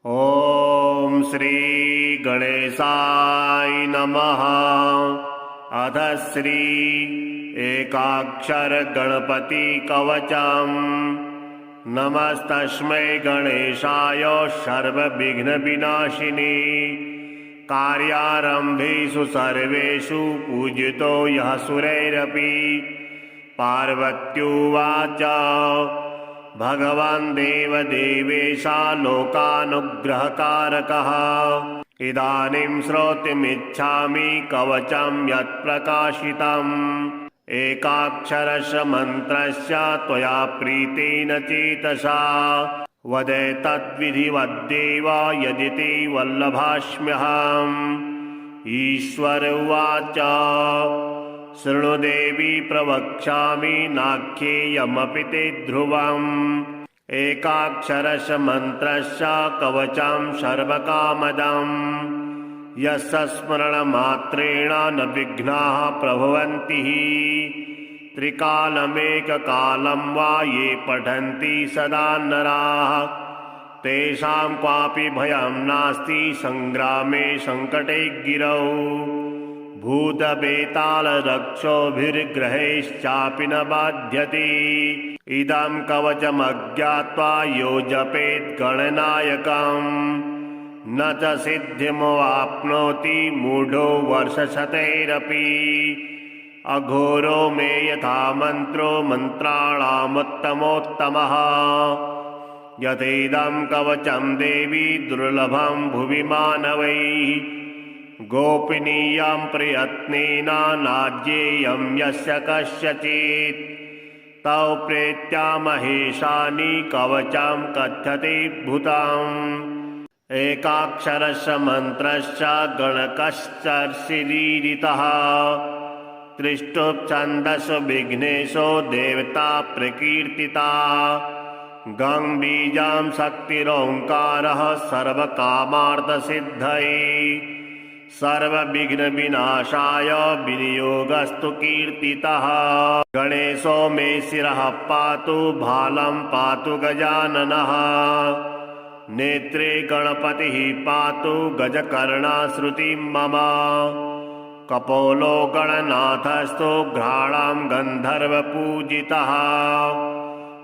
ॐ श्री गणेशाय नमः। अथ श्री एकाक्षर गणपति कवचम्। नमस्तस्मै गणेशाय सर्वविघ्न विनाशिने। कार्यारम्भेषु सर्वेषु पूजितो यः सुरैरपि। पार्वत्युवाच भगवान् देवदेवेशा लोकानुग्रहकारकः। इदानीं श्रोतुमिच्छामि कवचं यत्प्रकाशितम्। एकाक्षरस्य मन्त्रस्य त्वया प्रीतेन चेतसा वद तद्विधिवद्देव यदिति वल्लभास्म्यहम्। ईश्वर उवाच शृणु देवी प्रवक्ष्यामि नाख्येयमपि ते ध्रुवम्। एकाक्षरस्य मन्त्रस्य कवचं सर्वकामदम्। यस्य स्मरणमात्रेण न विघ्नाः प्रभवन्ति। त्रिकालमेककालं वा ये पठन्ति सदा नराः तेषां क्वापि भयं नास्ति संग्रामे संकटे गिरौ। भूतबेतालरक्षोभिर्ग्रहैश्चापि न बाध्यते। इदं कवचमज्ञात्वा यो जपेत् गणनायकम् न च सिद्धिमवाप्नोति मूढो वर्षशतैरपि। अघोरो मे यथा मन्त्रो मन्त्राणामुत्तमोत्तमः। यथेदं कवचं देवी दुर्लभं भुवि मानवैः। गोपनीयं प्रयत्नेन नाज्येयं यस्य कस्यचित्। तौ प्रेत्या महेशानि कवचं कथ्यते भूतम्। एकाक्षरस्य मन्त्रस्य गणकश्चर्षिरीरितः। त्रिष्टुप्छन्दसो विघ्नेशो देवता प्रकीर्तिता। गं बीजां शक्तिरोङ्कारः सर्वकामार्थसिद्धये। सर्वविघ्नविनाशाय विनियोगस्तु कीर्तितः। गणेशो मे शिरः पातु भालं पातु गजाननः। नेत्रे गणपतिः पातु गजकर्णश्रुतिं मम। कपोलो गणनाथस्तु घ्राणां गन्धर्वपूजितः।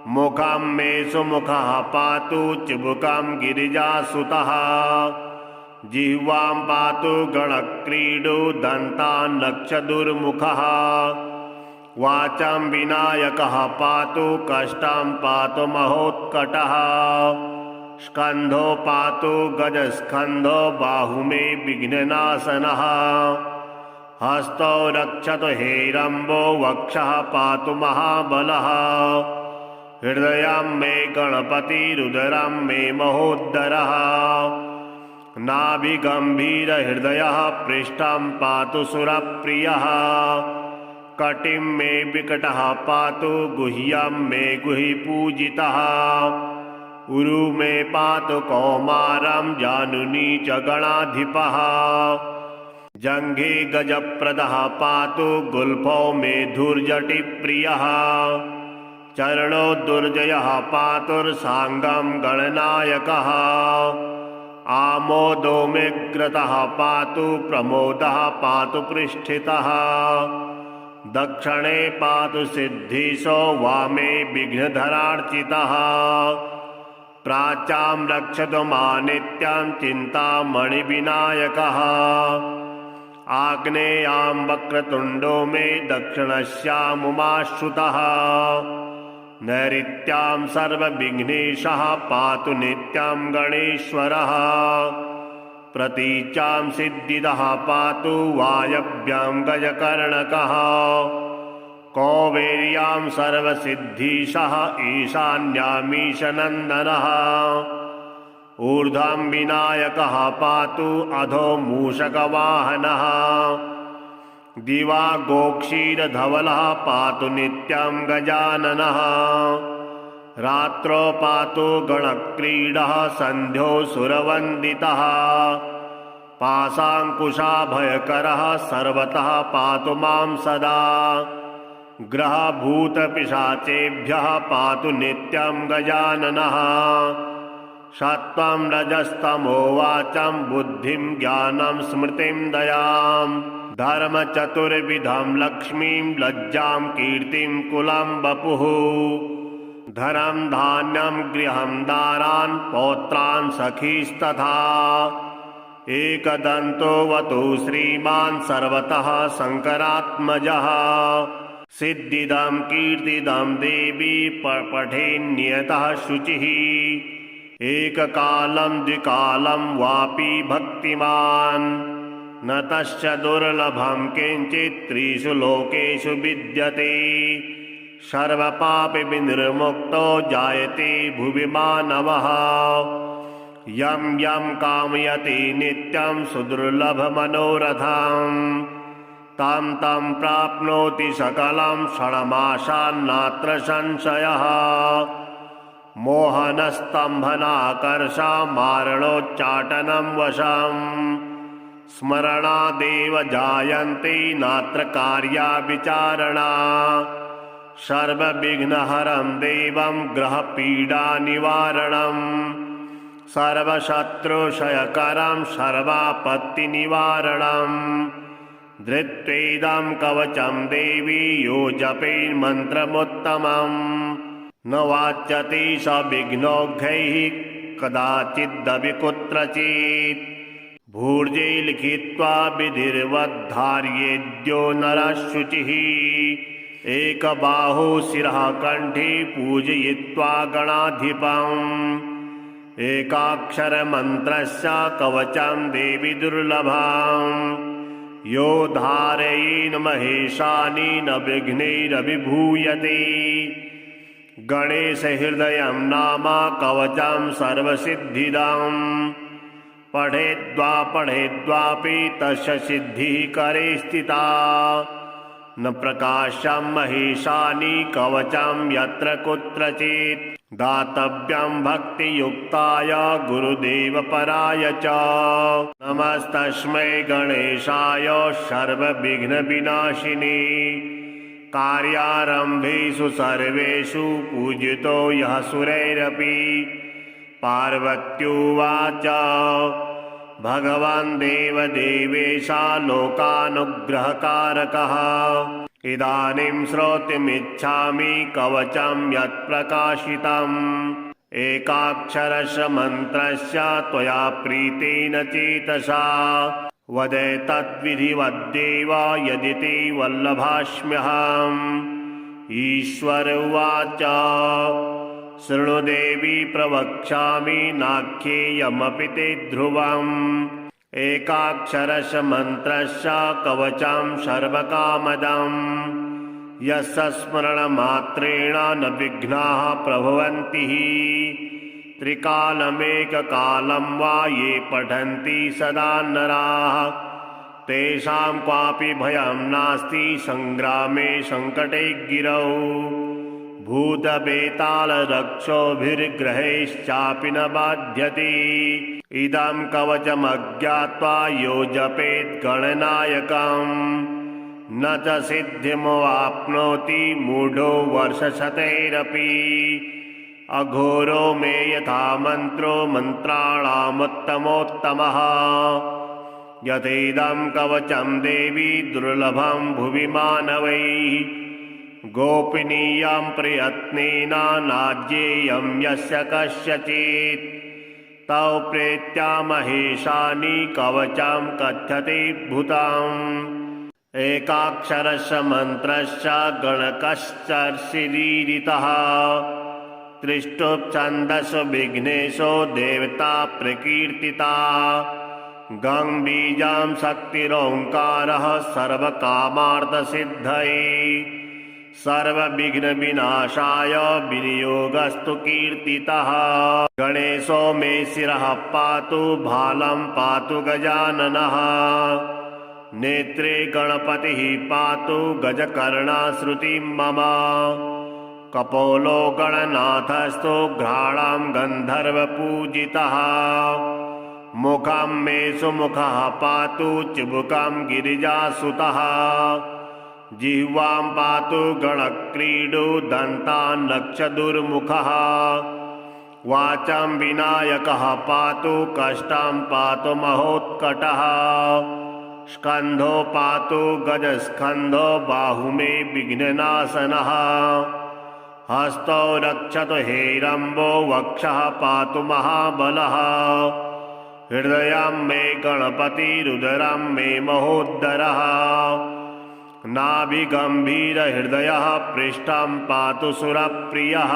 मुखं मे सुमुखः पातु चिबुकं गिरिजासुतः। जिह्वां पातु गणक्रीडो दन्तान्नक्षदुर्मुखः। वाचं विनायकः पातु कष्टं पातु महोत्कटः। स्कन्धो पातु गजस्कन्धो बाहु मे विघ्ननाशनः। हस्तौ रक्षतु हेरम्बो वक्षः पातु महाबलः। हृदयं मे गणपतिरुदरं मे महोदरः। नाभिगम्भीरहृदयः पृष्ठं पातु सुरप्रियः। कटिं मे विकटः पातु गुह्यं मे गुहिपूजितः। उरु मे पातु कौमारं जानुनी च गणाधिपः। जङ्घे गजप्रदः पातु गुल्फो मे धूर्जटिप्रियः। चरणो दुर्जयः पातुर्साङ्गं गणनायकः। आमोदो मेऽग्रतः पातु प्रमोदः पातु पृष्ठितः। दक्षिणे पातु सिद्धीशो वामे विघ्नधरार्चितः। प्राच्यां रक्षतु मानित्यं चिन्तामणिविनायकः। आग्नेयां वक्रतुण्डो मे दक्षिणस्यामुमाश्रुतः। नैऋत्यां सर्वविघ्नेशः पातु नित्यं गणेश्वरः। प्रतीच्यां सिद्धिदः पातु वायव्यां गजकर्णकः। कौबेर्यां सर्वसिद्धीशः ईशान्यामीशनन्दनः। ऊर्ध्वं विनायकः पातु अधो मूषकवाहनः। दिवा गोक्षीरधवलः पातु नित्यं गजाननः। रात्रौ पातु गणक्रीडः सन्ध्यो सुरवन्दितः। पाशाङ्कुशाभयकरः सर्वतः पातु मां सदा। ग्रहभूतपिशाचेभ्यः पातु नित्यं गजाननः। सत्त्वं रजस्तमो वाचं बुद्धिं ज्ञानं स्मृतिं दयां धर्मचतुर्विधं लक्ष्मीं लज्जां कीर्तिं कुलं वपुः धनं धान्यं गृहं दारान् पौत्रान् सखीस्तथा एकदन्तोऽवतु श्रीमान् सर्वतः शङ्करात्मजः सिद्धिदं कीर्तिदं देवी पठेन्नियतः शुचिः एककालं द्विकालं वापि भक्तिमान् न तस्य दुर्लभं किञ्चित् त्रिषु लोकेषु विद्यते सर्वपापविनिर्मुक्तो जायते भुवि मानवः यं यं कामयति नित्यं सुदुर्लभमनोरथं तं तं प्राप्नोति सकलं षण्मासान्नात्र संशयः मोहनस्तम्भनाकर्षमारणोच्चाटनं वशं स्मरणादेव जायन्ते नात्र कार्या विचारणा सर्वविघ्नहरं देवं ग्रहपीडानिवारणं सर्वशत्रुक्षयकरं सर्वापत्तिनिवारणं धृत्वेदं कवचं देवी यो जपेन्मन्त्रमुत्तमं न वाच्यते स विघ्नौघैः कदाचिदपि कुत्रचित् भूर्जे लिखित्वा विधिर्वद्धार्येद्यो नरः शुचिः एकबाहु शिरः कण्ठे पूजयित्वा गणाधिपम् एकाक्षरमन्त्रस्य कवचं देवी दुर्लभम् यो धारयेन् महेशानि न विघ्नैरभिभूयते गणेशहृदयं नाम कवचं सर्वसिद्धिदम् पठेद्वापि तस्य सिद्धिः करे स्थिता न प्रकाशं महेशानि कवचं यत्र कुत्रचित् दातव्यं भक्तियुक्ताय गुरुदेवपराय च नमस्तस्मै गणेशाय सर्वविघ्नविनाशिने कार्यारम्भेषु सर्वेषु पूजितो यः सुरैरपि पार्वत्युवाच भगवान् देवदेवेशा लोकानुग्रहकारकः इदानीं श्रोतुमिच्छामि कवचं यत्प्रकाशितम् एकाक्षरस्य मन्त्रस्य त्वया प्रीतेन चेतसा वद तद्विधिवद्देव यदि ते वल्लभास्म्यहम् ईश्वर उवाच शृणु देवी प्रवक्ष्यामि नाख्येयमपि ते ध्रुवम् एकाक्षरस्य मन्त्रस्य कवचं सर्वकामदम् यस्य स्मरणमात्रेण न विघ्नाः प्रभवन्ति त्रिकालमेककालं वा ये पठन्ति सदा नराः तेषां क्वापि भयं नास्ति संग्रामे संकटे गिरौ भूतबेतालरक्षोभिर्ग्रहैश्चापि न बाध्यते इदं कवचमज्ञात्वा यो जपेत् गणनायकम् न च सिद्धिमवाप्नोति मूढो वर्षशतैरपि अघोरो मे यथा मन्त्रो मन्त्राणामुत्तमोत्तमः यथेदं कवचं देवी दुर्लभं भुवि मानवैः गोपनीयां प्रयत्नेन नाज्येयं यस्य कस्यचित् तौ प्रेत्या महेशानि कवचं कथ्यते भूतम् एकाक्षरस्य मन्त्रस्य गणकश्चर्षिरीरितः त्रिष्टुप्छन्दसो विघ्नेशो देवता प्रकीर्तिता गं बीजां शक्तिरोङ्कारः सर्वकामार्थसिद्धये सर्वविघ्नविनाशाय विनियोगस्तु कीर्तितः गणेशो मे शिरः पातु भालं पातु गजाननः नेत्रे गणपतिः पातु गजकर्णश्रुतिं मम कपोलो गणनाथस्तु घ्राणां गन्धर्वपूजितः मुखं मे सुमुखः पातु चिबुकं गिरिजासुतः जिह्वां पातु गणक्रीडो दन्तान्नक्षदुर्मुखः वाचं विनायकः पातु कष्टं पातु महोत्कटः स्कन्धो पातु गजस्कन्धो बाहु मे विघ्ननाशनः हस्तौ रक्षतु हेरम्बो वक्षः पातु महाबलः हृदयं मे गणपतिरुदरं मे महोदरः नाभिगम्भीरहृदयः पृष्ठं पातु सुरप्रियः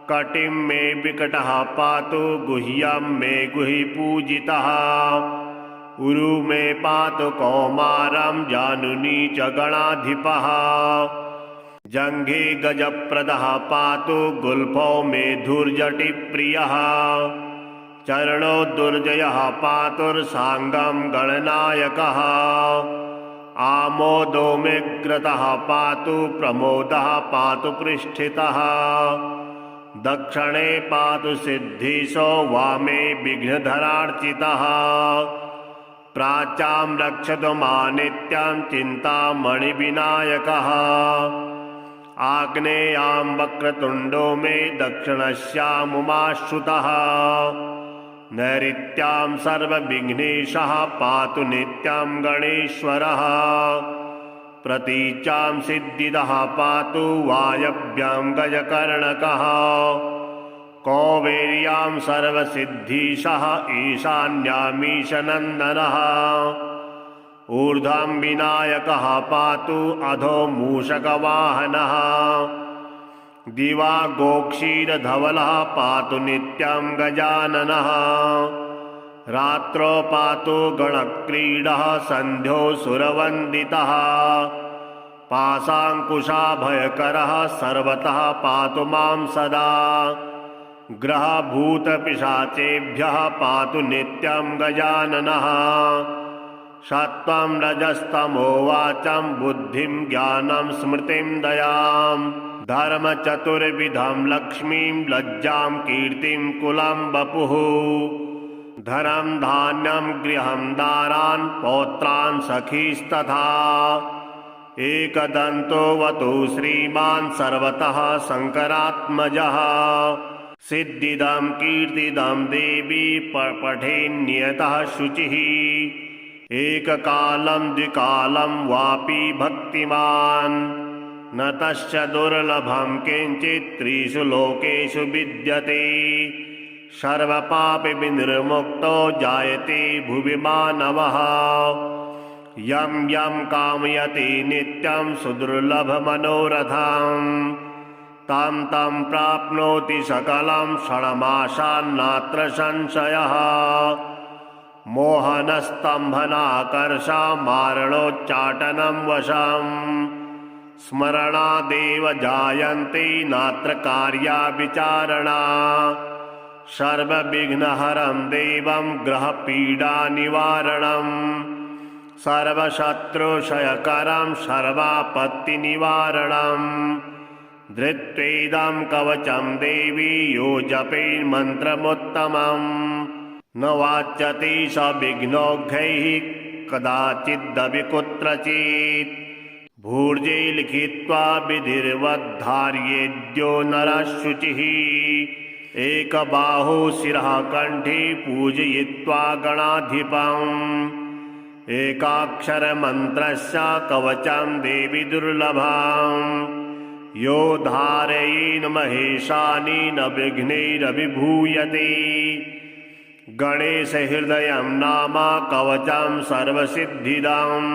कटिं मे विकटः पातु गुह्यं मे गुहिपूजितः उरु मे पातु कौमारं जानुनी च गणाधिपः जङ्घे गजप्रदः पातु गुल्फो मे धूर्जटिप्रियः चरणो दुर्जयः पातुर्साङ्गं गणनायकः आमोदो मेऽग्रतः पातु प्रमोदः पातु पृष्ठितः दक्षिणे पातु सिद्धिशो वामे विघ्नधरार्चितः प्राच्यां रक्षतु मानित्यं चिन्तामणिविनायकः आग्नेयां वक्रतुण्डो मे दक्षिणस्यामुमाश्रुतः नैऋत्यां सर्वविघ्नेशः पातु नित्यं गणेश्वरः प्रतीच्यां सिद्धिदः पातु वायव्यां गजकर्णकः कौवेर्यां सर्वसिद्धीशः ईशान्यामीशनन्दनः ऊर्ध्वं विनायकः पातु अधो मूषकवाहनः दिवा गोक्षीरधवलः पातु नित्यं गजाननः रात्रौ पातु गणक्रीडः सन्ध्यो सुरवन्दितः पाशाङ्कुशाभयकरः सर्वतः पातु मां सदा ग्रहभूतपिशाचेभ्यः पातु नित्यं गजाननः सत्त्वं रजस्तमो वाचं बुद्धिं ज्ञानं स्मृतिं दयां धर्मचतुर्विधं लक्ष्मीं लज्जां कीर्तिं कुलं वपुः धनं धान्यं गृहं दारान् पौत्रान् सखीस्तथा एकदन्तो वतु श्रीमान् सर्वतः शङ्करात्मजः सिद्धिदं कीर्तिदं देवी पठेन्नियतः शुचिः एककालं द्विकालं वापि भक्तिमान् न तस्य दुर्लभं किञ्चित् त्रिषु लोकेषु विद्यते सर्वपापविनिर्मुक्तो जायते भुवि मानवः यं यं कामयति नित्यं सुदुर्लभमनोरथं तं तं प्राप्नोति सकलं षण्मासान्नात्र संशयः मोहनस्तम्भनाकर्षमारणोच्चाटनं वशम् स्मरणादेव जायन्ते नात्र कार्या विचारणा सर्वविघ्नहरं देवं ग्रहपीडानिवारणं सर्वशत्रुक्षयकरं सर्वापत्तिनिवारणं धृत्वेदं कवचं देवी यो जपेन्मन्त्रमुत्तमम् न वाच्यते स विघ्नौघैः कदाचिदपि कुत्रचित् भूर्जे लिखित्वा विधिर्वद्धार्येद्यो नरः शुचिः एकबाहु शिरः कण्ठे पूजयित्वा गणाधिपम् एकाक्षरमन्त्रस्य कवचं देवी दुर्लभम् यो धारयेन् महेशानि न विघ्नैरभिभूयते गणेशहृदयं नाम कवचं सर्वसिद्धिदम्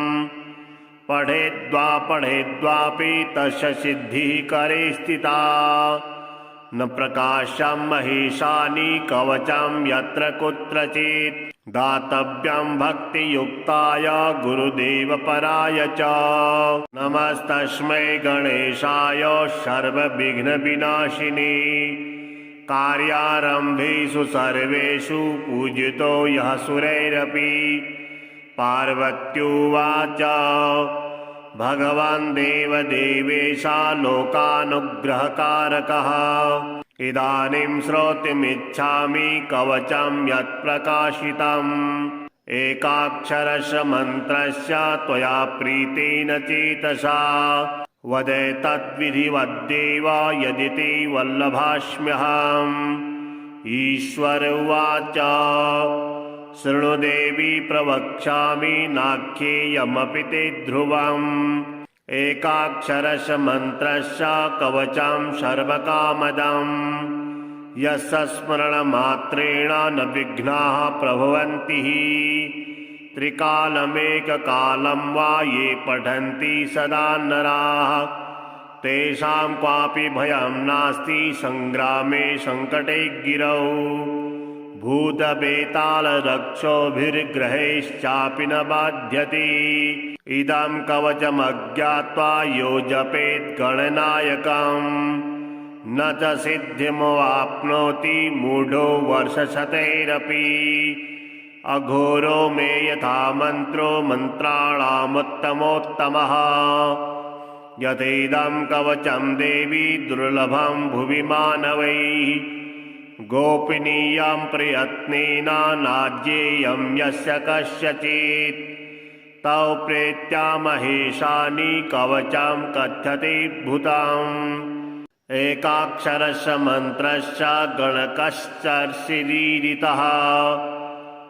पठेद्वापि तस्य सिद्धिः करे स्थिता न प्रकाशं महेशानि कवचं यत्र कुत्रचित् दातव्यं भक्तियुक्ताय गुरुदेवपराय च नमस्तस्मै गणेशाय सर्वविघ्नविनाशिने कार्यारम्भेषु सर्वेषु पूजितो यः सुरैरपि पार्वत्युवाच भगवान् देवदेवेशा लोकानुग्रहकारकः इदानीं श्रोतुमिच्छामि कवचं यत्प्रकाशितम् एकाक्षरस्य मन्त्रस्य त्वया प्रीतेन चेतसा वदेतद्विधिवद्देव यदि ते वल्लभास्म्यहम्। ईश्वर उवाच शृणु देवी प्रवक्ष्यामि नाख्येयमपि ते ध्रुवम्। एकाक्षरस्य मन्त्रस्य कवचं सर्वकामदम्। यस्य स्मरणमात्रेण न विघ्नाः प्रभवन्ति। त्रिकालमेककालं वा ये पठन्ति सदा नराः। तेषां क्वापि भयं नास्ति संग्रामे संकटे गिरौ। भूतवेतालरक्षोभिर्ग्रहैश्चापि न बाध्यते। इदं कवचमज्ञात्वा यो जपेत् गणनायकम् न च सिद्धिमवाप्नोति मूढो वर्षशतैरपि। अघोरो मे यथा मन्त्रो मन्त्राणामुत्तमोत्तमः। यथेदं कवचं देवी दुर्लभं भुवि मानवैः। गोपनीयं प्रयत्नेन नाज्येयं यस्य कस्यचित्। तौ प्रेत्या महेशानि कवचं कथ्यते भूतम्। एकाक्षरस्य मन्त्रस्य गणकश्चर्षिरीरितः।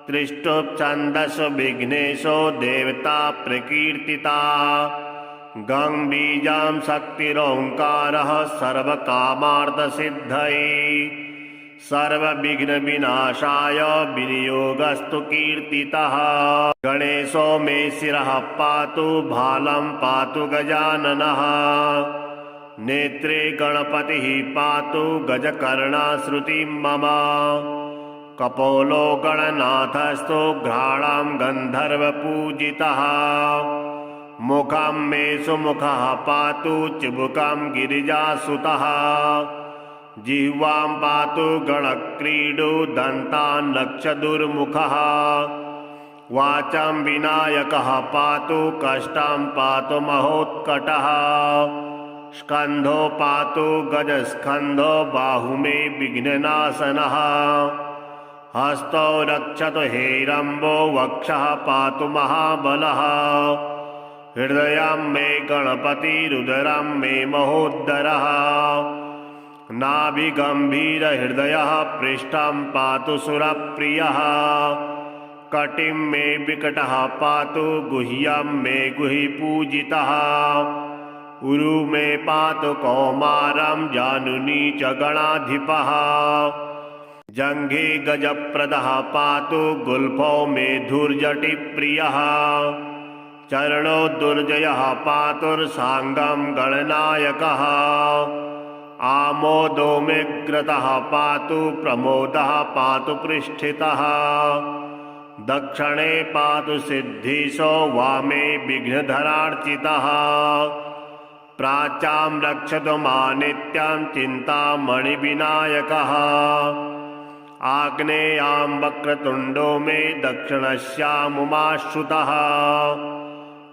त्रिष्टुप्छन्दसो विघ्नेशो देवता प्रकीर्तिता। गं बीजं शक्तिरोङ्कारः सर्वकामार्थसिद्धये। सर्वविघ्नविनाशाय विनियोगस्तु कीर्तितः। गणेशो मे शिरः पातु भालं पातु गजाननः। नेत्रे गणपतिः पातु गजकर्णश्रुतिं मम। कपोलो गणनाथस्तु घ्राणं गन्धर्वपूजितः। मुखं मे सुमुखः पातु चिबुकं गिरिजासुतः। जिह्वां पातु गणक्रीडो दन्तान्नक्षदुर्मुखः। वाचं विनायकः पातु कष्टं पातु महोत्कटः। स्कन्धो पातु गजस्कन्धो बाहु मे विघ्ननाशनः। हस्तौ रक्षतु हेरम्बो वक्षः पातु महाबलः। हृदयं मे गणपतिरुदरं मे महोदरः। नाभिगम्भीरहृदयः पृष्ठं पातु सुरप्रियः। कटिं मे विकटः पातु गुह्यं मे गुहिपूजितः। उरु मे पातु कौमारं जानुनी च गणाधिपः। जङ्घे गजप्रदः पातु गुल्फो मे धूर्जटिप्रियः। चरणो दुर्जयः पातुर्साङ्गं गणनायकः। आमोदो मेऽग्रतः पातु प्रमोदः पातु पृष्ठितः। दक्षिणे पातु सिद्धीशो वामे विघ्नधरार्चितः। प्राच्यां रक्षतु मानित्यं चिन्तामणिविनायकः। आग्नेयां वक्रतुण्डो मे दक्षिणस्यामुमाश्रुतः।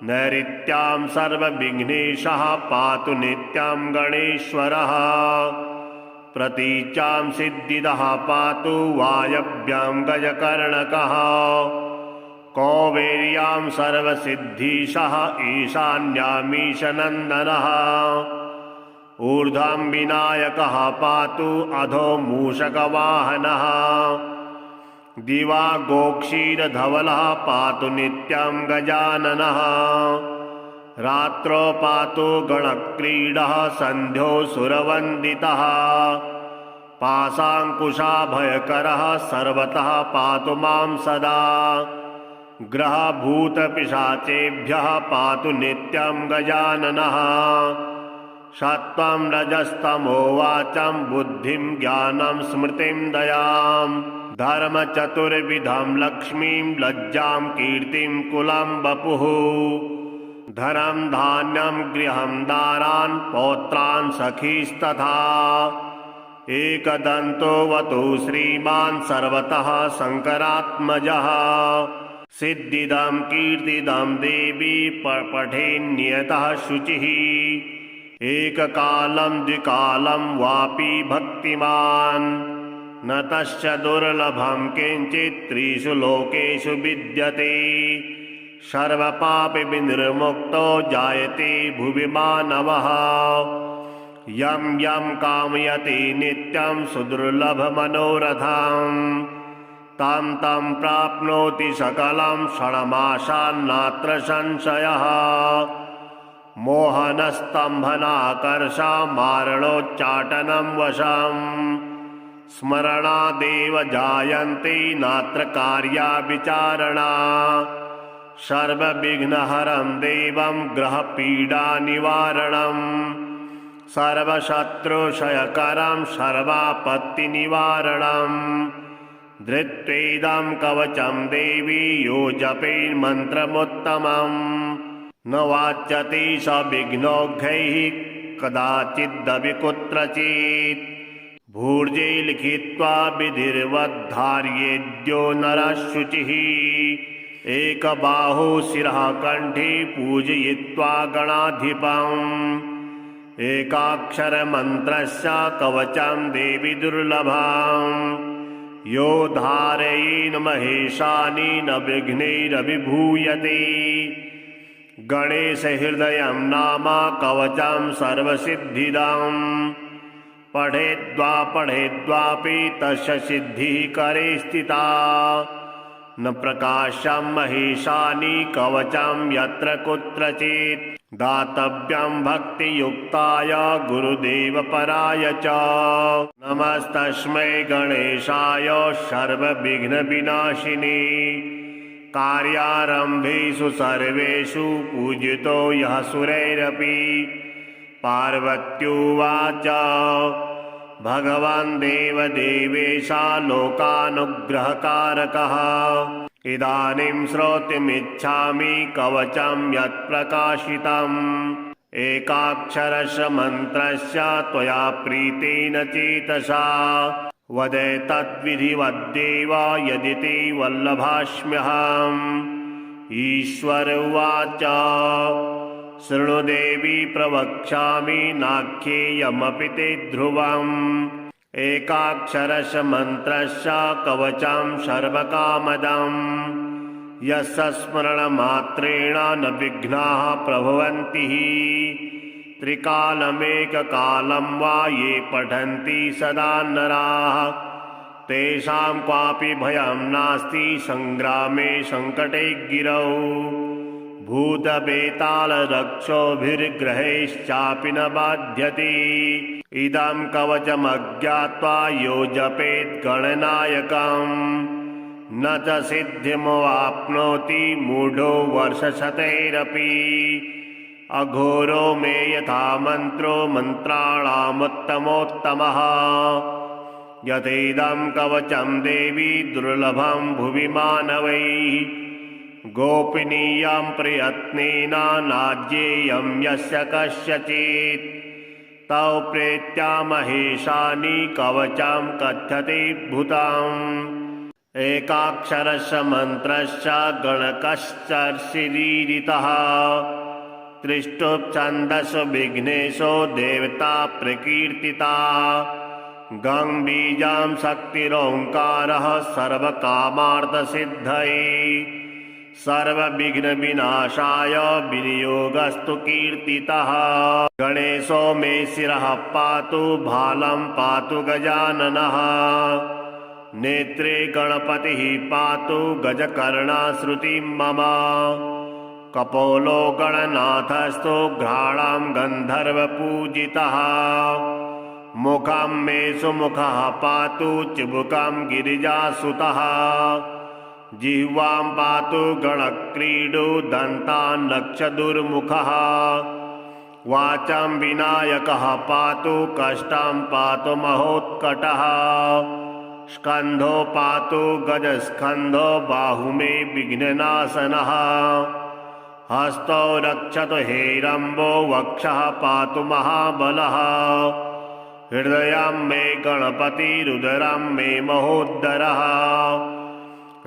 नैऋत्यां सर्वविघ्नेशः पातु नित्यं गणेश्वरः। प्रतीच्यां सिद्धिदः पातु वायव्यां गजकर्णकः। कौवेर्यां सर्वसिद्धीशः ईशान्यामीशनन्दनः। ऊर्ध्वं विनायकः पातु अधो मूषकवाहनः। दिवा गोक्षीरधवलः पातु नित्यं गजाननः। रात्रौ पातु गणक्रीडः सन्ध्यो सुरवन्दितः। पाशाङ्कुशाभयकरः सर्वतः पातु मां सदा। ग्रहभूतपिशाचेभ्यः पातु नित्यं गजाननः। सत्त्वं रजस्तमो वाचं बुद्धिं ज्ञानं स्मृतिं दयां। धर्मचतुर्विधं लक्ष्मीं लज्जां कीर्तिं कुलं वपुः। धनं धान्यं गृहं दारान् पौत्रान् सखीस्तथा। एकदन्तो वतु श्रीमान् सर्वतः शङ्करात्मजः। सिद्धिदं कीर्तिदं देवी पठेन्नियतः शुचिः। एककालं द्विकालं वापि भक्तिमान्। न तस्य दुर्लभं किञ्चित् त्रिषु लोकेषु विद्यते। सर्वपापविनिर्मुक्तो जायते भुवि मानवः। यं यं कामयते नित्यं सुदुर्लभमनोरथं तं तं प्राप्नोति सकलं क्षणमाशान्नात्र संशयः। मोहनस्तम्भनाकर्षमारणोच्चाटनं वशम् स्मरणादेव जायन्ते नात्र कार्या विचारणा। सर्वविघ्नहरं देवं ग्रहपीडानिवारणं सर्वशत्रुक्षयकरं सर्वापत्तिनिवारणं धृत्वेदं कवचं देवी यो जपेन्मन्त्रमुत्तमम् न वाच्यते स विघ्नौघैः कदाचिदपि कुत्रचित् भूर्जे लिखित्वा विधिर्वद्धार्येद्यो नरः शुचिः एकबाहु शिरः कण्ठे पूजयित्वा गणाधिपम् एकाक्षरमन्त्रस्य कवचं देवी दुर्लभम् यो धारयेन् महेशानि न विघ्नैरभिभूयते गणेशहृदयं नाम कवचं सर्वसिद्धिदम् पठेद्वापि तस्य सिद्धिः करे स्थिता न प्रकाशं महेशानि कवचं यत्र कुत्रचित् दातव्यं भक्तियुक्ताय गुरुदेवपराय च नमस्तस्मै गणेशाय सर्वविघ्नविनाशिने कार्यारम्भेषु सर्वेषु पूजितो यः सुरैरपि पार्वत्युवाच भगवान् देवदेवेशा लोकानुग्रहकारकः इदानीं श्रोतुमिच्छामि कवचं यत्प्रकाशितम् एकाक्षरस्य मन्त्रस्य त्वया प्रीतेन चेतसा वदेतद्विधिवद्देव यदि ते वल्लभास्म्यहम् ईश्वर उवाच शृणु देवी प्रवक्ष्यामि नाख्येयमपि ते ध्रुवम् एकाक्षरस्य मन्त्रस्य कवचं सर्वकामदम् यस्य स्मरणमात्रेण न विघ्नाः प्रभवन्ति त्रिकालमेककालं वा ये पठन्ति सदा नराः तेषां क्वापि भयं नास्ति संग्रामे संकटे गिरौ भूतवेतालरक्षोभिर्ग्रहैश्चापि न बाध्यते इदं कवचमज्ञात्वा यो जपेत् गणनायकम् न च सिद्धिमवाप्नोति मूढो वर्षशतैरपि अघोरो मे यथा मन्त्रो मन्त्राणामुत्तमोत्तमः यथेदं कवचं देवी दुर्लभं भुवि मानवैः गोपनीयं प्रयत्नेन नाज्येयं यस्य कस्यचित् तौ प्रेत्या महेशानि कवचं कथ्यते भूतम् एकाक्षरस्य मन्त्रस्य गणकश्चर्षिरीरितः त्रिष्टुप्छन्दसो विघ्नेशो देवता प्रकीर्तिता गं बीजां शक्तिरोङ्कारः सर्वकामार्थसिद्धये सर्वविघ्नविनाशाय विनियोगस्तु कीर्तितः गणेशो मे शिरः पातु भालं पातु गजाननः नेत्रे गणपतिः पातु गजकर्णश्रुतिं मम कपोलो गणनाथस्तु घ्राणां गन्धर्वपूजितः मुखं मे सुमुखः पातु चिबुकं गिरिजासुतः जिह्वां पातु गणक्रीडो दन्तान्नक्षदुर्मुखः वाचं विनायकः पातु कष्टं पातु महोत्कटः स्कन्धो पातु गजस्कन्धो बाहु मे विघ्ननाशनः हस्तौ रक्षतु हेरम्बो वक्षः पातु महाबलः हृदयं मे गणपतिरुदरं मे महोदरः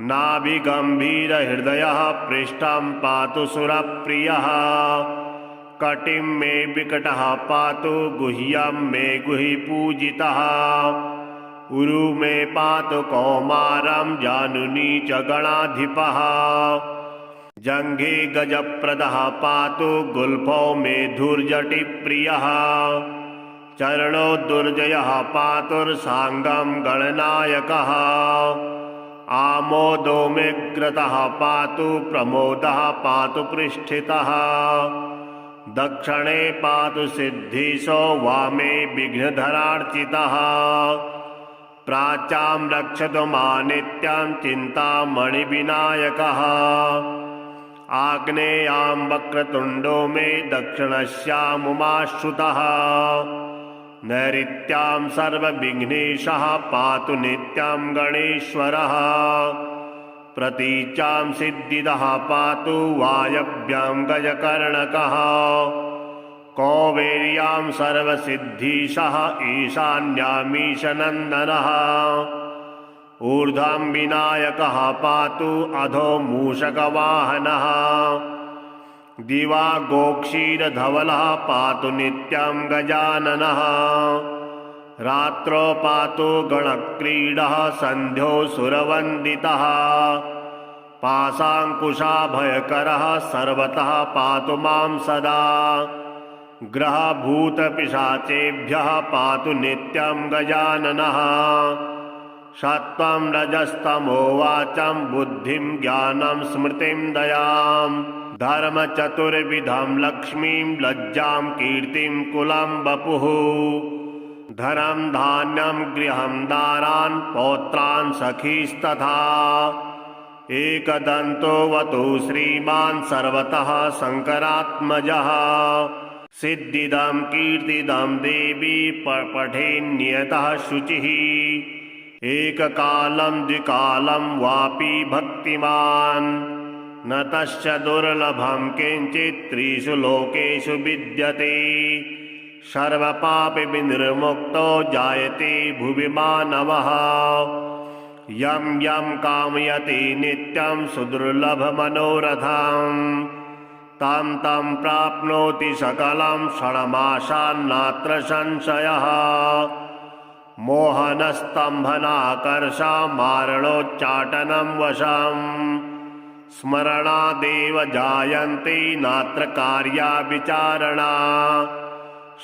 नाभिगम्भीरहृदयः पृष्ठं पातु सुरप्रियः कटिं मे विकटः पातु गुह्यं मे गुहिपूजितः उरु मे पातु कौमारं जानुनी च गणाधिपः जङ्घे गजप्रदः पातु गुल्फो मेधुर्जटिप्रियः चरणो दुर्जयः पातुर्साङ्गं गणनायकः आमोदो मेऽग्रतः पातु प्रमोदः पातु पृष्ठितः दक्षिणे पातु सिद्धीशो वामे विघ्नधरार्चितः प्राच्यां रक्षतु मानित्यं चिन्तामणिविनायकः आग्नेयां वक्रतुण्डो मे दक्षिणस्यामुमाश्रुतः नैऋत्यां सर्वविघ्नेशः पातु नित्यं गणेश्वरः प्रतीच्यां सिद्धिदः पातु वायव्यां गजकर्णकः कौवेर्यां सर्वसिद्धीशः ईशान्यामीशनन्दनः ऊर्ध्वं विनायकः पातु अधो मूषकवाहनः दिवा गोक्षीरधवलः पातु नित्यं गजाननः रात्रौ पातु गणक्रीडः सन्ध्यो सुरवन्दितः पाशाङ्कुशाभयकरः सर्वतः पातु मां सदा ग्रहभूतपिशाचेभ्यः पातु नित्यं गजाननः सत्त्वं रजस्तमो वाचं बुद्धिं ज्ञानं स्मृतिं दयां धर्मचतुर्विधं लक्ष्मीं लज्जां कीर्तिं कुलं वपुः धनं धान्यं गृहं दारान् पौत्रान् सखीस्तथा एकदन्तो वतु श्रीमान् सर्वतः शङ्करात्मजः सिद्धिदं कीर्तिदं देवी पठेन्नियतः शुचिः एककालं द्विकालं वापि भक्तिमान् न तश्च दुर्लभं किञ्चित् त्रिषु लोकेषु विद्यते सर्वपापविनिर्मुक्तो जायते भुवि मानवः यं यं कामयति नित्यं सुदुर्लभमनोरथम् तं तं प्राप्नोति सकलं षण्मासान्नात्र संशयः मोहनस्तम्भनाकर्षमारणोच्चाटनं वशम् स्मरणादेव जायन्ते नात्र कार्या विचारणा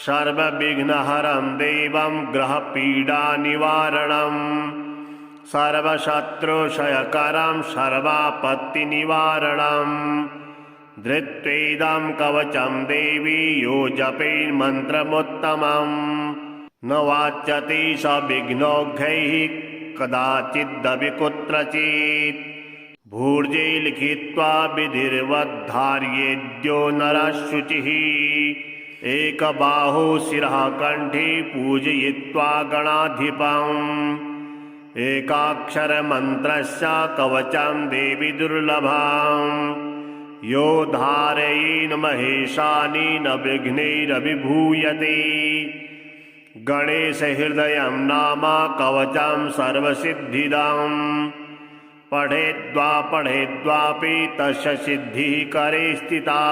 सर्वविघ्नहरं देवं ग्रहपीडानिवारणम् सर्वशत्रुक्षयकरं सर्वापत्तिनिवारणम् धृत्वेदं कवचं देवी यो जपेन्मन्त्रमुत्तमम् न वाच्यते स विघ्नौघ्नैः कदाचिदपि कुत्रचित् भूर्जे लिखित्वा विधिर्वद्धार्येद्यो नरः शुचिः एकबाहु शिरः कण्ठे पूजयित्वा गणाधिपम् एकाक्षरमन्त्रस्य कवचं देवी दुर्लभम् यो धारयेन् महेशानि न विघ्नैरभिभूयते गणेशहृदयं नाम कवचं सर्वसिद्धिदम् पठेद्वापि तस्य सिद्धिः करे स्थिता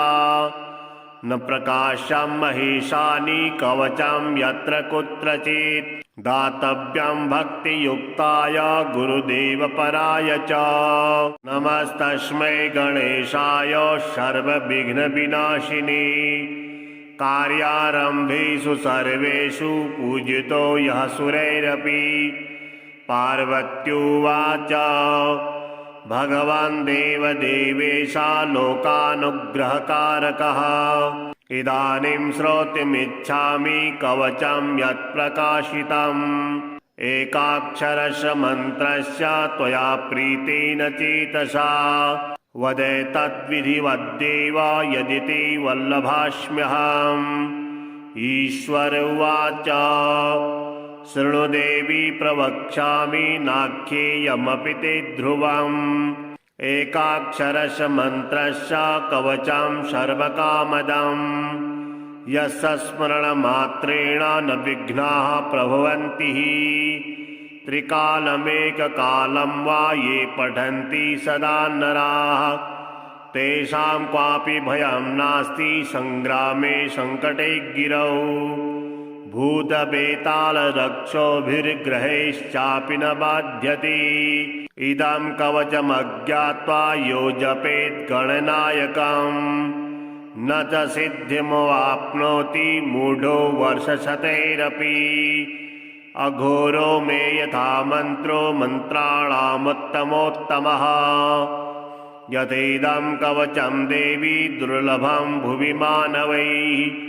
न प्रकाशं महेशानि कवचं यत्र कुत्रचित् दातव्यं भक्तियुक्ताय गुरुदेवपराय च नमस्तस्मै गणेशाय सर्वविघ्नविनाशिने कार्यारम्भेषु सर्वेषु पूजितो यः सुरैरपि पार्वत्युवाच भगवान् देवदेवेशा लोकानुग्रहकारकः इदानीं श्रोतुमिच्छामि कवचं यत्प्रकाशितम् एकाक्षरस्य मन्त्रस्य त्वया प्रीतेन चेतसा वदेतद्विधिवद्देव यदि ते वल्लभास्म्यहम् ईश्वर उवाच शृणु देवी प्रवक्ष्यामि नाख्येयमपि ते ध्रुवम् एकाक्षरस्य मन्त्रस्य कवचं सर्वकामदम् यस्य स्मरणमात्रेण न विघ्नाः प्रभवन्ति त्रिकालमेककालं वा ये पठन्ति सदा नराः तेषां क्वापि भयं नास्ति संग्रामे संकटे गिरौ भूतवेतालरक्षोभिर्ग्रहैश्चापि न बाध्यते इदं कवचमज्ञात्वा यो जपेत् गणनायकम् न च सिद्धिमवाप्नोति मूढो वर्षशतैरपि अघोरो मे यथा मन्त्रो मन्त्राणामुत्तमोत्तमः यथेदं कवचं देवी दुर्लभं भुवि मानवैः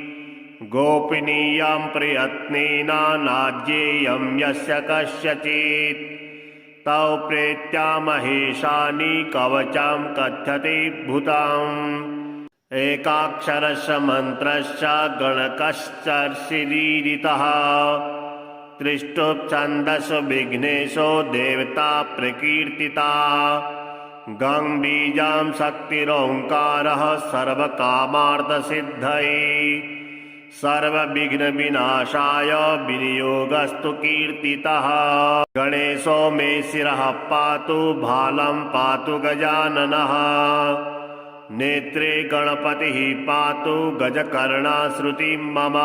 गोपनीयं प्रयत्नेन नाज्येयं यस्य कस्यचित् तौ प्रेत्या महेशानि कवचं कथ्यते भूतम् एकाक्षरस्य मन्त्रस्य गणकश्चर्षिरीरितः त्रिष्टुप्छन्दसो विघ्नेशो देवता प्रकीर्तिता गं बीजां शक्तिरोङ्कारः सर्वकामार्थसिद्धये सर्वविघ्नविनाशाय विनियोगस्तु कीर्तितः गणेशो मे शिरः पातु भालं पातु गजाननः नेत्रे गणपतिः पातु गजकर्णश्रुतिं मम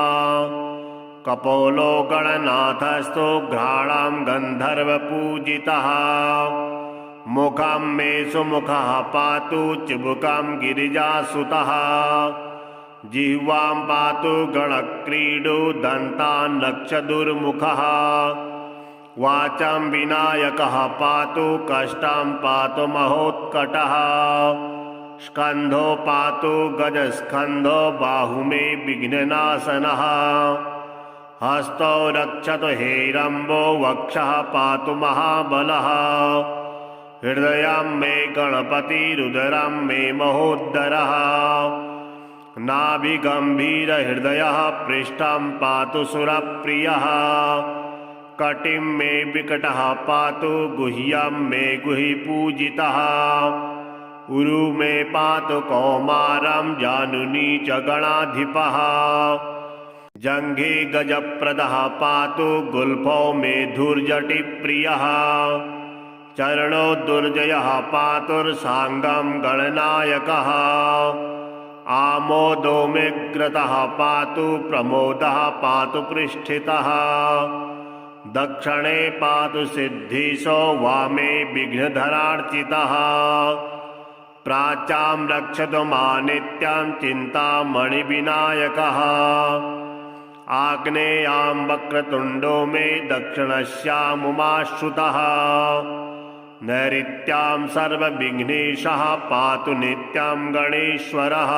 कपोलो गणनाथस्तु घ्राणां गन्धर्वपूजितः मुखं मे सुमुखः पातु चिबुकं गिरिजासुतः जिह्वां पातु गणक्रीडो दन्तान्नक्षदुर्मुखः वाचं विनायकः पातु कष्टं पातु महोत्कटः स्कन्धो पातु गजस्कन्धो बाहु मे विघ्ननाशनः हस्तौ रक्षतु हेरम्बो वक्षः पातु महाबलः हृदयं मे गणपतिरुदरं मे महोदरः नाभिगम्भीरहृदयः पृष्ठं पातु सुरप्रियः कटिं मे विकटः पातु गुह्यं मे गुहिपूजितः उरु मे पातु कौमारं जानुनी च गणाधिपः जङ्घे गजप्रदः पातु गुल्फो मे धूर्जटिप्रियः चरणो दुर्जयः पातुर्साङ्गं गणनायकः आमोदो मेऽग्रतः पातु प्रमोदः पातु पृष्ठितः दक्षिणे पातु सिद्धीशो वामे विघ्नधरार्चितः प्राच्यां रक्षतु मानित्यं चिन्तामणिविनायकः आग्नेयां वक्रतुण्डो मे दक्षिणस्यामुमाश्रुतः नैऋत्यां सर्वविघ्नेशः पातु नित्यं गणेश्वरः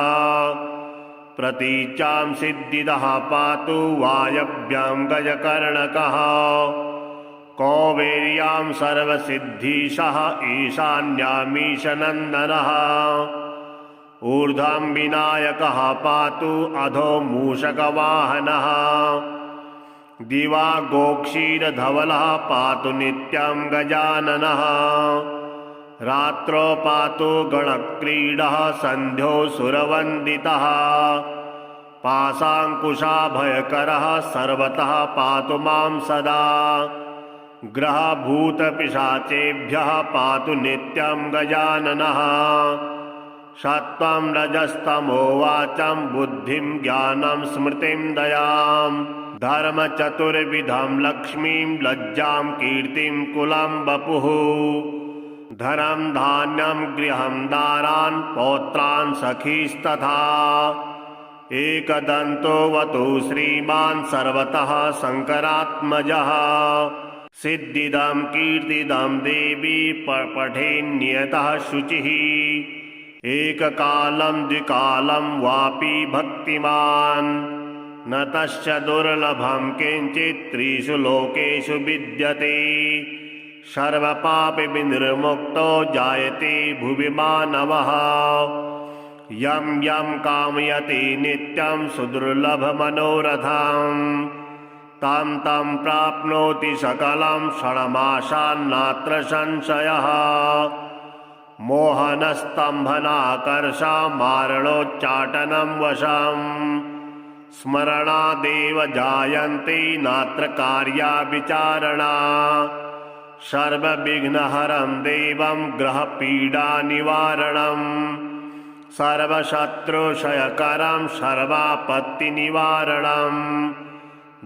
प्रतीचां सिद्धिदः पातु वायव्यां गजकर्णकः कौवेर्यां सर्वसिद्धीशः ईशान्यामीशनन्दनः ऊर्ध्वं विनायकः पातु अधो मूषकवाहनः दिवा गोक्षीरधवलः पातु नित्यं गजाननः रात्रौ पातु गणक्रीडः सन्ध्यो सुरवन्दितः पाशाङ्कुशाभयकरः सर्वतः पातु मां सदा ग्रहभूतपिशाचेभ्यः पातु नित्यं गजाननः सत्त्वं रजस्तमो वाचं बुद्धिं ज्ञानं स्मृतिं दयां धर्मचतुर्विधं लक्ष्मीं लज्जां कीर्तिं कुलं वपुः धनं धान्यं गृहं दारान् पौत्रान् सखीस्तथा एकदन्तो वतु श्रीमान् सर्वतः शङ्करात्मजः सिद्धिदं कीर्तिदं देवी पठेन्नियतः शुचिः एककालं द्विकालं वापि भक्तिमान् न तस्य दुर्लभं किञ्चित् त्रिषु लोकेषु विद्यते सर्वपापविनिर्मुक्तो जायते भुवि मानवः यं यं कामयते नित्यं सुदुर्लभमनोरथं तं तं प्राप्नोति सकलं षण्मासान्नात्र संशयः मोहनस्तम्भनाकर्षमारणोच्चाटनं वशम् स्मरणादेव जायन्ते नात्र कार्या विचारणा सर्वविघ्नहरं देवं ग्रहपीडानिवारणम् सर्वशत्रुक्षयकरं सर्वापत्तिनिवारणम्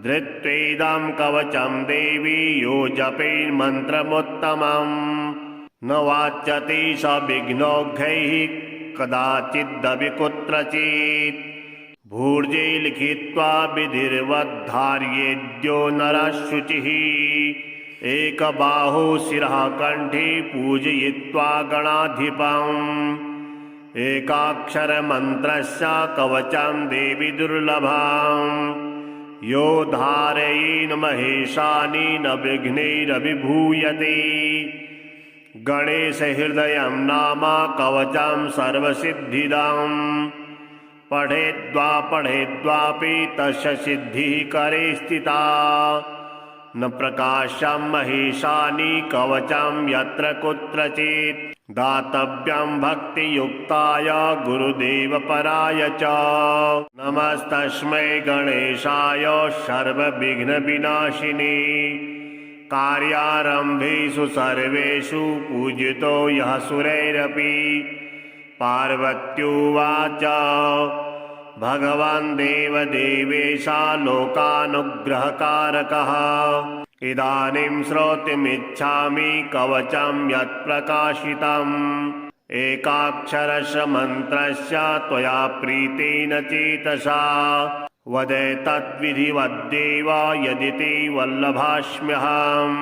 धृत्वेदं कवचं देवी यो जपेन्मन्त्रमुत्तमम् न वाच्यते स विघ्नौघैः कदाचिदपि कुत्रचित् भूर्जे लिखित्वा विधिर्वद्धार्येद्यो नरः शुचिः एकबाहो शिरः कण्ठे पूजयित्वा गणाधिपम् एकाक्षरमन्त्रस्य कवचं देवी दुर्लभम् यो धारयेन् महेशानि न विघ्नैरभिभूयते गणेशहृदयं नाम कवचं सर्वसिद्धिदम् पठेद्वापि तस्य सिद्धिः करे स्थिता न प्रकाशं महेशानि कवचं यत्र कुत्रचित् दातव्यं भक्तियुक्ताय गुरुदेवपराय च नमस्तस्मै गणेशाय सर्वविघ्नविनाशिने कार्यारम्भेषु सर्वेषु पूजितो यः सुरैरपि पार्वत्युवाच भगवान् देवदेवेशा लोकानुग्रहकारकः इदानीं श्रोतुमिच्छामि कवचं यत्प्रकाशितम् एकाक्षरस्य मन्त्रस्य त्वया प्रीतेन चेतसा वद तद्विधिवद्देव यदि ते वल्लभास्म्यहम्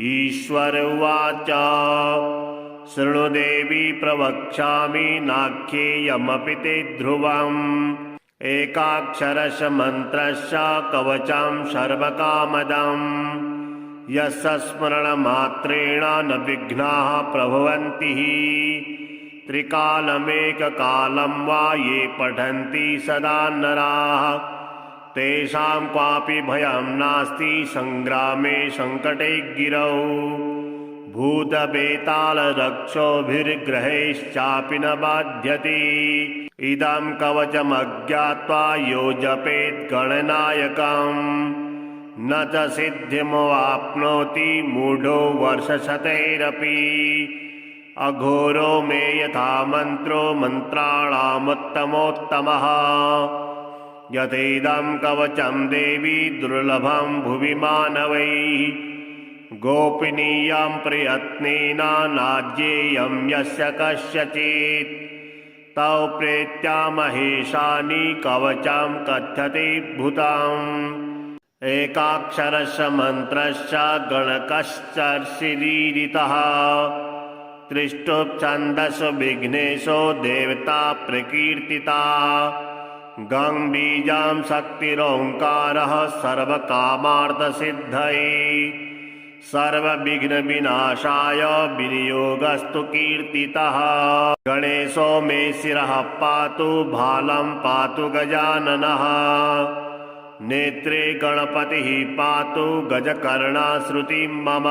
ईश्वर उवाच शृणु देवी प्रवक्ष्यामि नाख्येयमपि ते ध्रुवम् एकाक्षरस्य मन्त्रस्य कवचं सर्वकामदम् यस्य स्मरणमात्रेण न विघ्नाः प्रभवन्ति त्रिकालमेककालं वा ये पठन्ति सदा नराः तेषां क्वापि भयं नास्ति संग्रामे संकटे गिरौ भूतवेतालरक्षोभिर्ग्रहैश्चापि न बाध्यते इदं कवचमज्ञात्वा यो जपेत् गणनायकम् न च सिद्धिमवाप्नोति मूढो वर्षशतैरपि अघोरो मे यथा मन्त्रो मन्त्राणामुत्तमोत्तमः यथेदं कवचं देवी दुर्लभं भुवि मानवैः गोपनीयं प्रयत्नेन नाज्येयं यस्य कस्यचित् तौ प्रेत्या महेशानि कवचं कथ्यते भूतम् एकाक्षरस्य मन्त्रस्य गणकश्चर्षिरीरितः त्रिष्टुप्छन्दसो विघ्नेशो देवता प्रकीर्तिता गं बीजां शक्तिरोङ्कारः सर्वकामार्थसिद्धये सर्वविघ्नविनाशाय विनियोगस्तु कीर्तितः गणेशो मे शिरः पातु भालं पातु गजाननः नेत्रे गणपतिः पातु गजकर्णश्रुतिं मम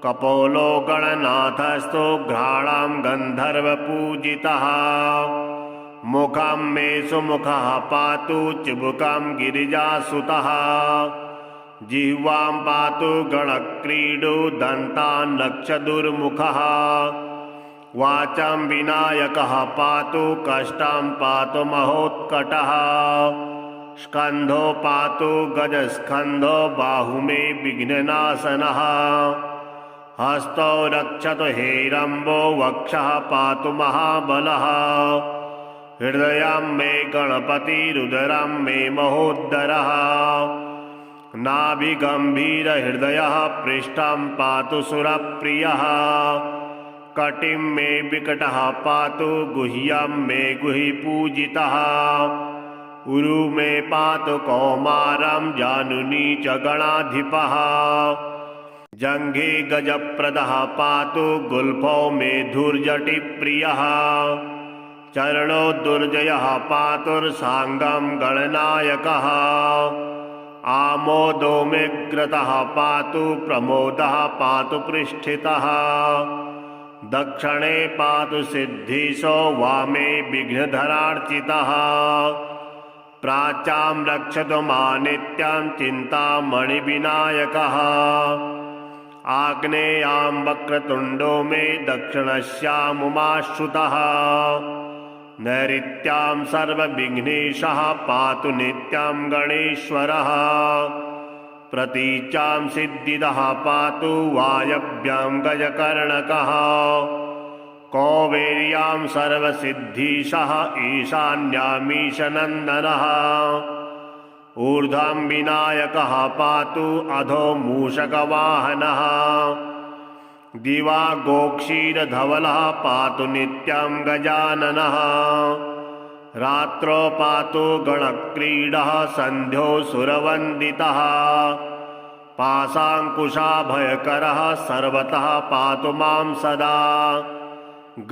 कपोलो गणनाथस्तु घ्राणां गन्धर्वपूजितः मुखं मे सुमुखः पातु चिबुकं गिरिजासुतः जिह्वां पातु गणक्रीडो दन्तान्नक्षदुर्मुखः वाचं विनायकः पातु कष्टं पातु महोत्कटः स्कन्धो पातु गजस्कन्धो बाहु मे विघ्ननाशनः हस्तौ रक्षतु हेरम्बो वक्षः पातु महाबलः हृदयं मे गणपतिरुदरं मे महोदरः नाभिगम्भीरहृदयः पृष्ठं पातु सुरप्रियः कटिं मे विकटः पातु गुह्यं मे गुहिपूजितः उरु मे पातु कौमारं जानुनी च गणाधिपः जङ्घे गजप्रदः पातु गुल्फो मे धूर्जटिप्रियः चरणो दुर्जयः पातुर्साङ्गं गणनायकः आमोदो मे ग्रतः पातु प्रमोदः पातु पृष्ठितः दक्षिणे पातु सिद्धिशो वामे विघ्नधरार्चितः प्राच्यां रक्षतु मानित्यं चिन्तामणिविनायकः आग्नेयां वक्रतुण्डो मे दक्षिणस्यामुमाश्रुतः नैऋत्यां सर्वविघ्नेशः पातु नित्यं गणेश्वरः प्रतीच्यां सिद्धिदः पातु वायव्यां गजकर्णकः कौबेर्यां सर्वसिद्धीशः ईशान्यामीशनन्दनः ऊर्ध्वं विनायकः पातु अधो मूषकवाहनः दिवा गोक्षीरधवलः पातु नित्यं गजाननः रात्रौ पातु गणक्रीडः सन्ध्यो सुरवन्दितः पाशाङ्कुशाभयकरः सर्वतः पातु मां सदा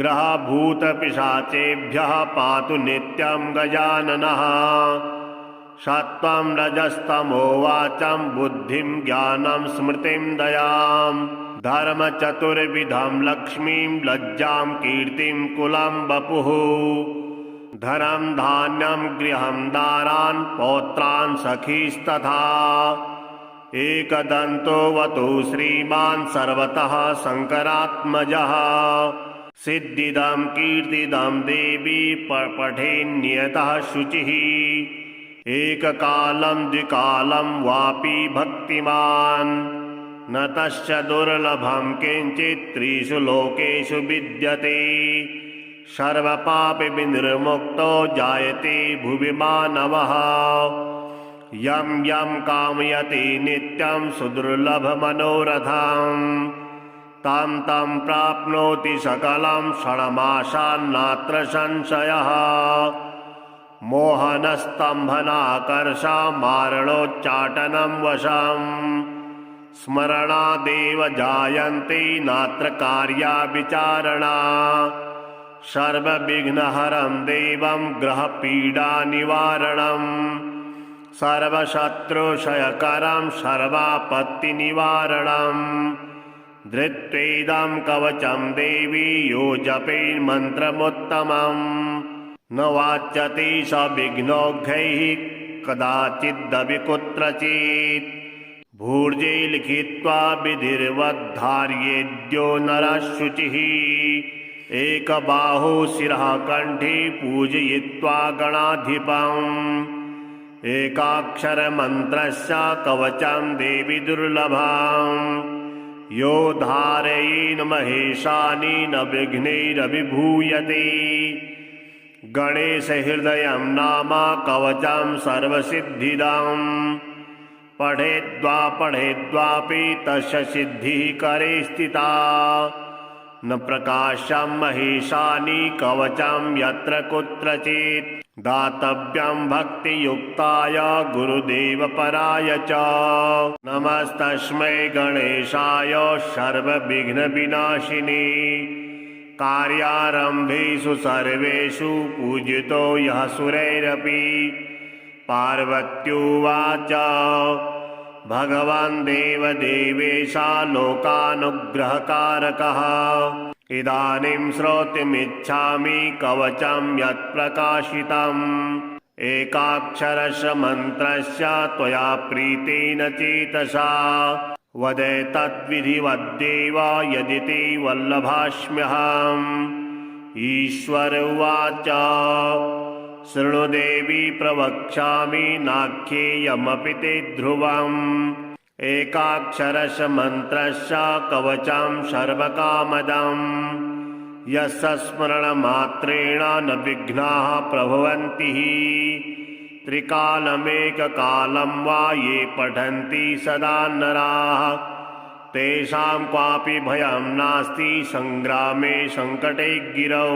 ग्रहभूतपिशाचेभ्यः पातु नित्यं गजाननः सत्त्वं रजस्तमो वाचं बुद्धिं ज्ञानं स्मृतिं दयां धर्मचतुर्विधं लक्ष्मीं लज्जां कीर्तिं कुलं वपुः धनं धान्यं गृहं दारान् पौत्रान् सखीस्तथा एकदन्तो वतु श्रीमान् सर्वतः शङ्करात्मजः सिद्धिदं कीर्तिदं देवी पठेन्नियतः शुचिः एककालं द्विकालं वापि भक्तिमान् न तस्य दुर्लभं किञ्चित् त्रिषु लोकेषु विद्यते सर्वपापविनिर्मुक्तो जायते भुवि मानवः यं यं कामयते नित्यं सुदुर्लभमनोरथं तं तं प्राप्नोति सकलं षण्मासान्नात्र संशयः मोहनस्तम्भनाकर्षमारणोच्चाटनं वशं स्मरणादेव जायन्ते नात्र कार्या विचारणा सर्वविघ्नहरं देवं ग्रहपीडानिवारणं सर्वशत्रुक्षयकरं सर्वापत्तिनिवारणं धृत्वेदं कवचं देवी यो जपेन्मन्त्रमुत्तमम् न वाच्यते स विघ्नौघैः कदाचिदपि कुत्रचित् भूर्जे लिखित्वा विधिर्वद्धार्येद्यो नरः शुचिः एकबाहु शिरः कण्ठे पूजयित्वा गणाधिपम् एकाक्षरमन्त्रस्य कवचं देवी दुर्लभम् यो धारयेन् महेशानि न विघ्नैरभिभूयते गणेशहृदयं नाम कवचं सर्वसिद्धिदम् पठेद्वापि तस्य सिद्धिः करे स्थिता न प्रकाशं महेशानि कवचं यत्र कुत्रचित् दातव्यं भक्तियुक्ताय गुरुदेवपराय च नमस्तस्मै गणेशाय सर्वविघ्नविनाशिने कार्यारम्भेषु सर्वेषु पूजितो यः सुरैरपि पार्वत्युवाच भगवान् देवदेवेशा लोकानुग्रहकारकः इदानीं श्रोतुमिच्छामि कवचं यत्प्रकाशितम् एकाक्षरस्य मन्त्रस्य त्वया प्रीतेन चेतसा वद तद्विधिवद्देव यदि ते वल्लभास्म्यहम् ईश्वर उवाच शृणु देवी प्रवक्ष्यामि नाख्येयमपि ते ध्रुवम् एकाक्षरस्य मन्त्रस्य कवचं सर्वकामदम् यस्य स्मरणमात्रेण न विघ्नाः प्रभवन्ति त्रिकालमेककालं वा ये पठन्ति सदा नराः तेषां क्वापि भयं नास्ति संग्रामे संकटे गिरौ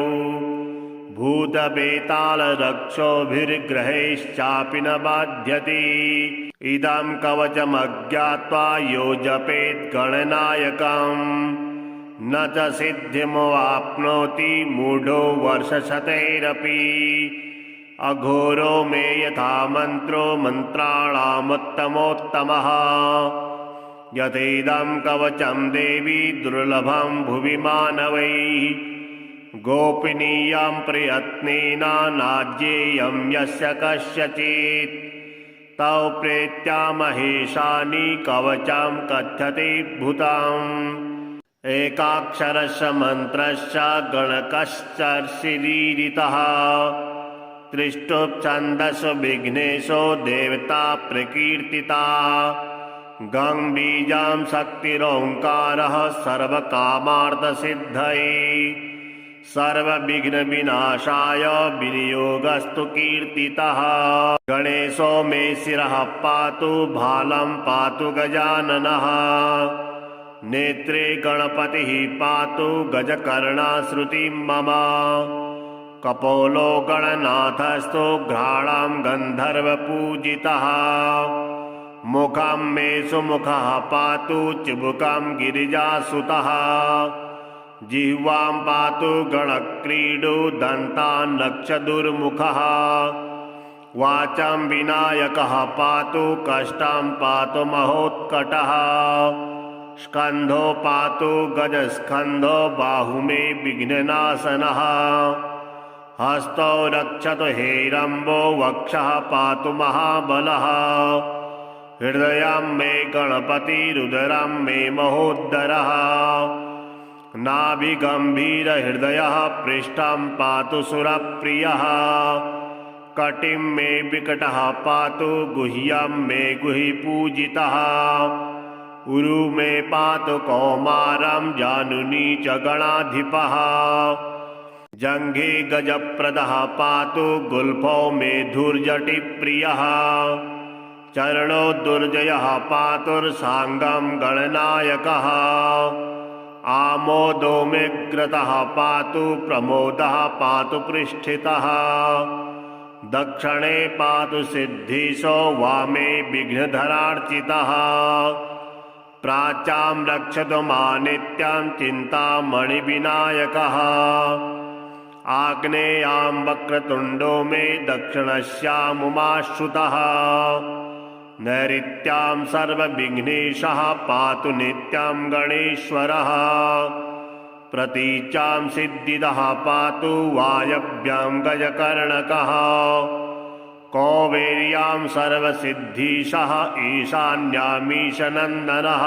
भूतबेतालरक्षोभिर्ग्रहैश्चापि न बाध्यते इदं कवचमज्ञात्वा यो जपेत् गणनायकम् न च सिद्धिमवाप्नोति मूढो वर्षशतैरपि अघोरो मे यथा मन्त्रो मन्त्राणामुत्तमोत्तमः यथेदं कवचं देवी दुर्लभं भुवि मानवैः गोपनीयं प्रयत्नेन नाज्येयं यस्य कस्यचित् तौ प्रेत्या महेशानि कवचं कथ्यते भूतम् एकाक्षरस्य मन्त्रस्य गणकश्चर्षिरीरितः त्रिष्टुप्छन्दसो विघ्नेशो देवता प्रकीर्तिता गं बीजां शक्तिरोङ्कारः सर्वकामार्थसिद्धये सर्वविघ्नविनाशाय विनियोगस्तु कीर्तितः गणेशो मे शिरः पातु भालं पातु गजाननः नेत्रे गणपतिः पातु गजकर्णश्रुतिं मम कपोलो गणनाथस्तु घ्राणां गन्धर्वपूजितः मुखं मे सुमुखः पातु चिबुकं गिरिजासुतः जिह्वां पातु गणक्रीडो दन्तान् नक्षदुर्मुखः वाचं विनायकः पातु कष्टं पातु महोत्कटः स्कन्धो पातु गजस्कन्धो बाहु मे विघ्ननाशनः हस्तौ रक्षतु हेरम्बो वक्षः पातु महाबलः हृदयं मे गणपतिरुदरं मे महोदरः नाभिगम्भीरहृदयः पृष्ठं पातु सुरप्रियः कटिं मे विकटः पातु गुह्यं मे गुहिपूजितः उरु मे पातु कौमारं जानुनी च गणाधिपः जङ्घे गजप्रदः पातु गुल्फो मे धूर्जटिप्रियः चरणो दुर्जयः पातुर्साङ्गं गणनायकः आमोदो मेऽग्रतः पातु प्रमोदः पातु पृष्ठितः दक्षिणे पातु सिद्धीशो वामे विघ्नधरार्चितः प्राच्यां रक्षतु मानित्यं चिन्तामणिविनायकः आग्नेयां वक्रतुण्डो मे दक्षिणस्यामुमाश्रुतः नैऋत्यां सर्वविघ्नेशः पातु नित्यं गणेश्वरः प्रतीच्यां सिद्धिदः पातु वायव्यां गजकर्णकः कौबेर्यां सर्वसिद्धीशः ईशान्यामीशनन्दनः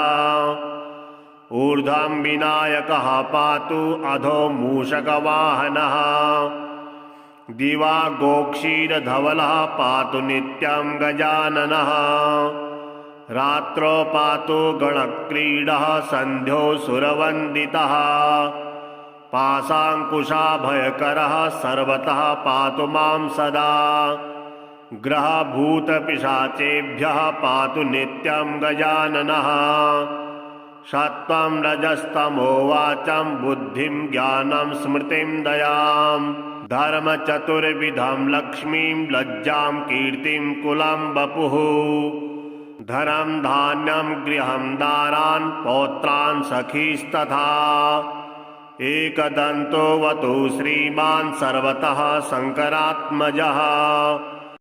ऊर्ध्वं विनायकः पातु अधो मूषकवाहनः दिवा गोक्षीरधवलः पातु नित्यं गजाननः रात्रौ पातु गणक्रीडः सन्ध्यो सुरवन्दितः पाशाङ्कुशाभयकरः सर्वतः पातु मां सदा ग्रहभूतपिशाचेभ्यः पातु नित्यं गजाननः सत्त्वं रजस्तमो वाचं बुद्धिं ज्ञानं स्मृतिं दयां धर्मचतुर्विधं लक्ष्मीं लज्जां कीर्तिं कुलं वपुः धनं धान्यं गृहं दारान् पौत्रान् सखीस्तथा एकदन्तो वतु श्रीमान् सर्वतः शङ्करात्मजः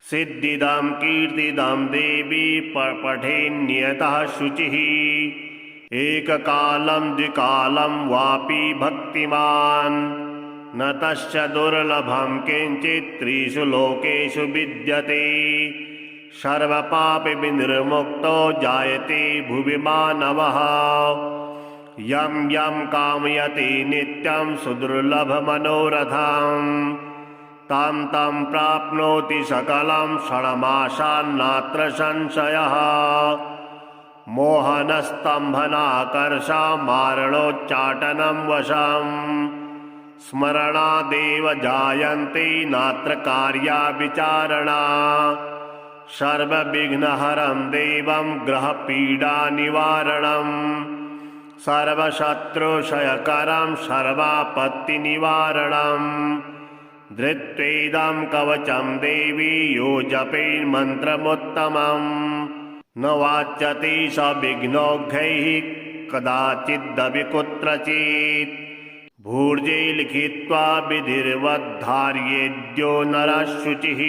सिद्धिदं कीर्तिदं देवी पठेन्नियतः शुचिः एककालं द्विकालं वापि भक्तिमान् न तस्य दुर्लभं किञ्चित् त्रिषु लोकेषु विद्यते सर्वपापविनिर्मुक्तो जायते भुवि मानवः यं यं कामयति नित्यं सुदुर्लभमनोरथं तं तं प्राप्नोति सकलं षण्मासान्नात्र संशयः मोहनस्तम्भनाकर्षमारणोच्चाटनं वशम् स्मरणादेव जायन्ते नात्र कार्या विचारणा सर्वविघ्नहरं देवं ग्रहपीडानिवारणं सर्वशत्रुक्षयकरं सर्वापत्तिनिवारणं धृत्वेदं कवचं देवी यो जपेन्मन्त्रमुत्तमम् न वाच्यते स विघ्नौघैः कदाचिदपि कुत्रचित् भूर्जे लिखित्वा विधिर्वद्धार्येद्यो नरः शुचिः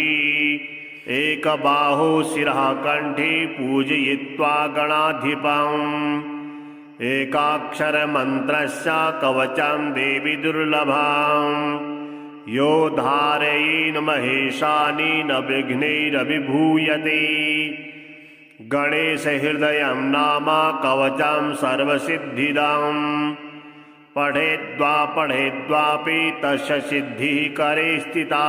एकबाहु शिरः कण्ठे पूजयित्वा गणाधिपम् एकाक्षरमन्त्रस्य कवचं देवी दुर्लभम् यो धारयेन् महेशानि न विघ्नैरभिभूयते गणेशहृदयं नाम कवचं सर्वसिद्धिदम् पठेद्वापि तस्य सिद्धिः करे स्थिता।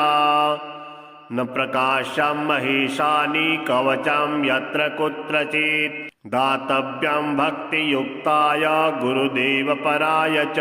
न प्रकाशं महेशानि कवचं यत्र कुत्रचित् दातव्यं भक्तियुक्ताय गुरुदेवपराय च।